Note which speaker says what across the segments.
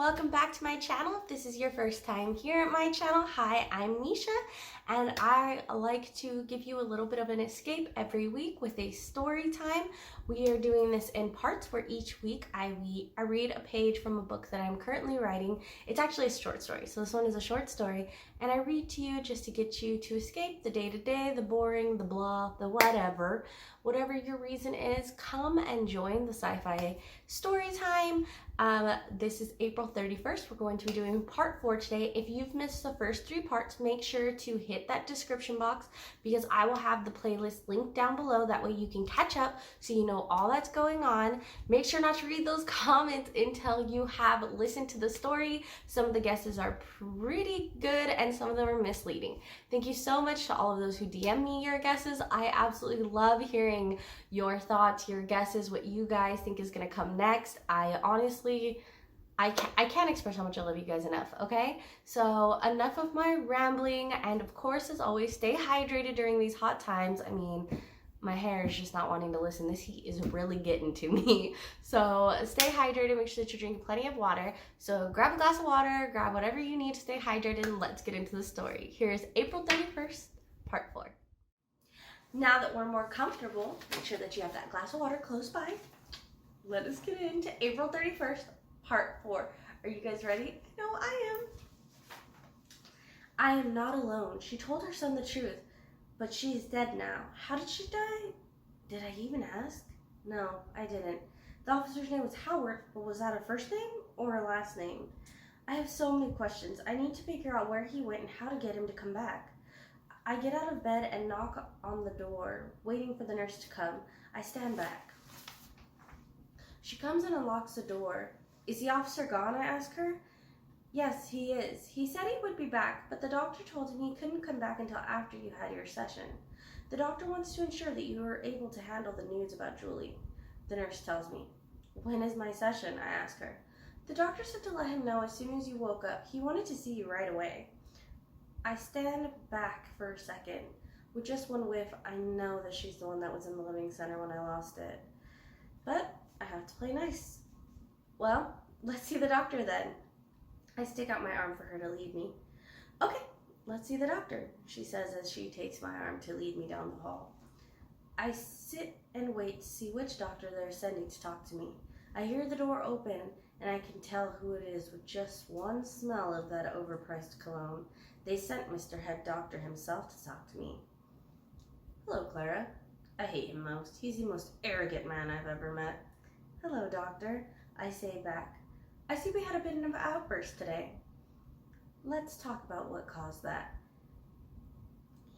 Speaker 1: welcome back to my channel. If this is your first time here at my channel, hi, I'm Nisha, and I like to give you a little bit of an escape every week with a story time. We are doing this in parts where each week I read a page from a book that I'm currently writing. It's actually a short story, so this one is a short story, and I read to you just to get you to escape the day-to-day, the boring, the blah, the whatever. Whatever your reason is, come and join the sci-fi story time. This is April 31st. We're going to be doing part 4 today. If you've missed the first 3 parts, make sure to hit that description box because I will have the playlist linked down below. That way you can catch up so you know all that's going on. Make sure not to read those comments until you have listened to the story. Some of the guesses are pretty good and some of them are misleading. Thank you so much to all of those who DM me your guesses. I absolutely love hearing your thoughts, your guesses, what you guys think is going to come next. I can't express how much I love you guys enough, okay? So enough of my rambling, and of course, as always, stay hydrated during these hot times. I mean, my hair is just not wanting to listen. This heat is really getting to me. So stay hydrated, make sure that you're drinking plenty of water. So grab a glass of water, grab whatever you need to stay hydrated, and let's get into the story. Here's April 31st, part 4. Now that we're more comfortable, make sure that you have that glass of water close by. Let us get into April 31st, part 4. Are you guys ready? No, I am. I am not alone. She told her son the truth, but she is dead now. How did she die? Did I even ask? No, I didn't. The officer's name was Howard, but was that a first name or a last name? I have so many questions. I need to figure out where he went and how to get him to come back. I get out of bed and knock on the door, waiting for the nurse to come. I stand back. She comes in and locks the door. Is the officer gone? I ask her. Yes, he is. He said he would be back, but the doctor told him he couldn't come back until after you had your session. The doctor wants to ensure that you are able to handle the news about Julie. The nurse tells me. When is my session? I ask her. The doctor said to let him know as soon as you woke up. He wanted to see you right away. I stand back for a second. With just one whiff, I know that she's the one that was in the living center when I lost it. But I have to play nice. Well, let's see the doctor then. I stick out my arm for her to lead me. Okay, let's see the doctor, she says as she takes my arm to lead me down the hall. I sit and wait to see which doctor they're sending to talk to me. I hear the door open and I can tell who it is with just one smell of that overpriced cologne. They sent Mr. Head Doctor himself to talk to me. Hello, Clara. I hate him most. He's the most arrogant man I've ever met. Hello, Doctor, I say back. I see we had a bit of an outburst today. Let's talk about what caused that.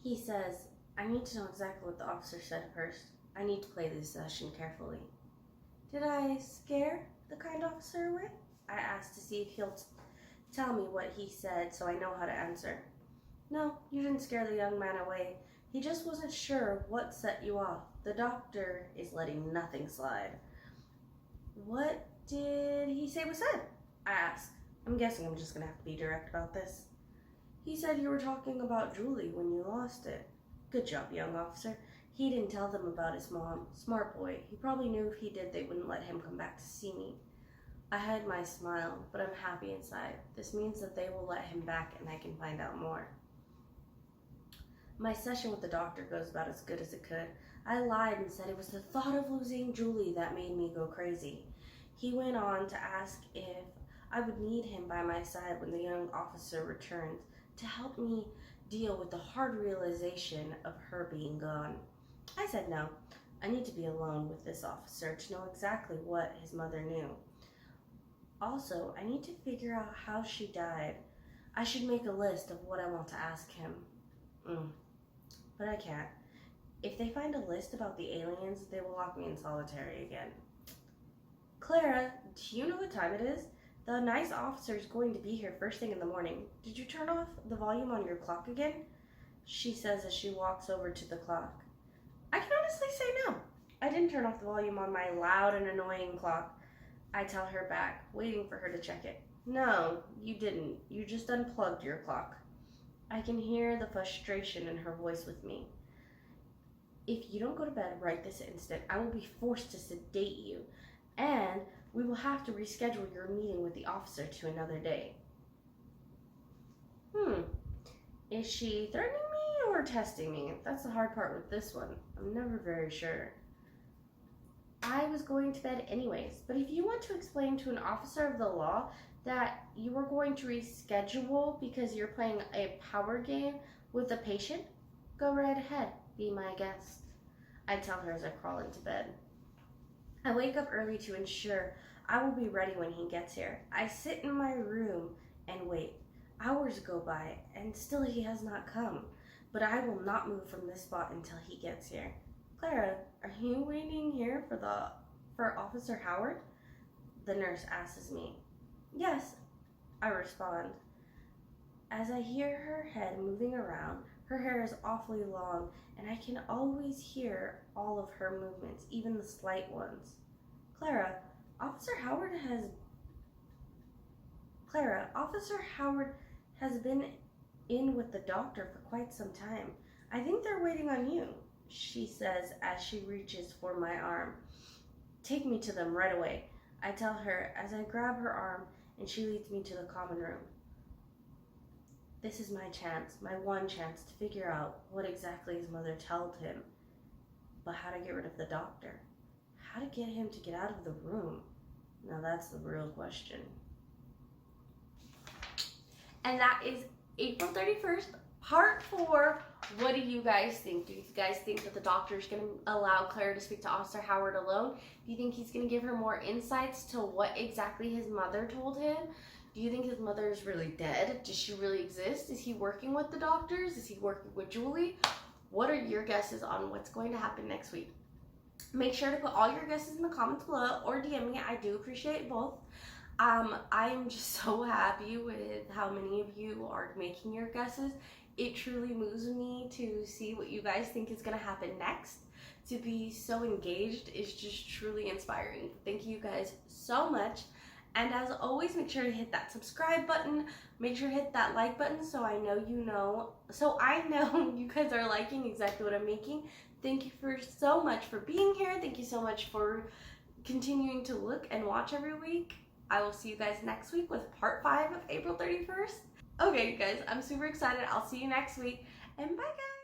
Speaker 1: He says, I need to know exactly what the officer said first. I need to play this session carefully. Did I scare the kind officer away? I asked to see if he'll tell me what he said so I know how to answer. No, you didn't scare the young man away. He just wasn't sure what set you off. The doctor is letting nothing slide. What did he say was said? I asked. I'm guessing I'm just going to have to be direct about this. He said you were talking about Julie when you lost it. Good job, young officer. He didn't tell them about his mom. Smart boy. He probably knew if he did they wouldn't let him come back to see me. I hide my smile, but I'm happy inside. This means that they will let him back and I can find out more. My session with the doctor goes about as good as it could. I lied and said it was the thought of losing Julie that made me go crazy. He went on to ask if I would need him by my side when the young officer returned to help me deal with the hard realization of her being gone. I said no. I need to be alone with this officer to know exactly what his mother knew. Also, I need to figure out how she died. I should make a list of what I want to ask him. But I can't. If they find a list about the aliens, they will lock me in solitary again. Clara, do you know what time it is? The nice officer is going to be here first thing in the morning. Did you turn off the volume on your clock again? She says as she walks over to the clock. I can honestly say no. I didn't turn off the volume on my loud and annoying clock. I tell her back, waiting for her to check it. No, you didn't. You just unplugged your clock. I can hear the frustration in her voice with me. If you don't go to bed right this instant, I will be forced to sedate you. And We will have to reschedule your meeting with the officer to another day. Is she threatening me or testing me? That's the hard part with this one. I'm never very sure. I was going to bed anyways, but if you want to explain to an officer of the law that you are going to reschedule because you're playing a power game with a patient, go right ahead, be my guest. I tell her as I crawl into bed. I wake up early to ensure I will be ready when he gets here. I sit in my room and wait. Hours go by and still he has not come, but I will not move from this spot until he gets here. Clara, are you waiting here for Officer Howard? The nurse asks me. Yes, I respond. As I hear her head moving around, her hair is awfully long, and I can always hear all of her movements, even the slight ones. Clara, Officer Howard has been in with the doctor for quite some time. I think they're waiting on you, she says as she reaches for my arm. Take me to them right away, I tell her as I grab her arm and she leads me to the common room. This is my chance, my one chance to figure out what exactly his mother told him, but how to get rid of the doctor. How to get him to get out of the room. Now that's the real question. And that is April 31st, part 4. What do you guys think? Do you guys think that the doctor is going to allow Clara to speak to Officer Howard alone? Do you think he's going to give her more insights to what exactly his mother told him? Do you think his mother is really dead? Does she really exist? Is he working with the doctors? Is he working with Julie? What are your guesses on what's going to happen next week? Make sure to put all your guesses in the comments below or DM me. I do appreciate both. I'm just so happy with how many of you are making your guesses. It truly moves me to see what you guys think is going to happen next. To be so engaged is just truly inspiring. Thank you guys so much. And as always, make sure to hit that subscribe button. Make sure to hit that like button so I know you guys are liking exactly what I'm making. Thank you so much for being here. Thank you so much for continuing to look and watch every week. I will see you guys next week with part 5 of April 31st. Okay, you guys, I'm super excited. I'll see you next week, and bye, guys.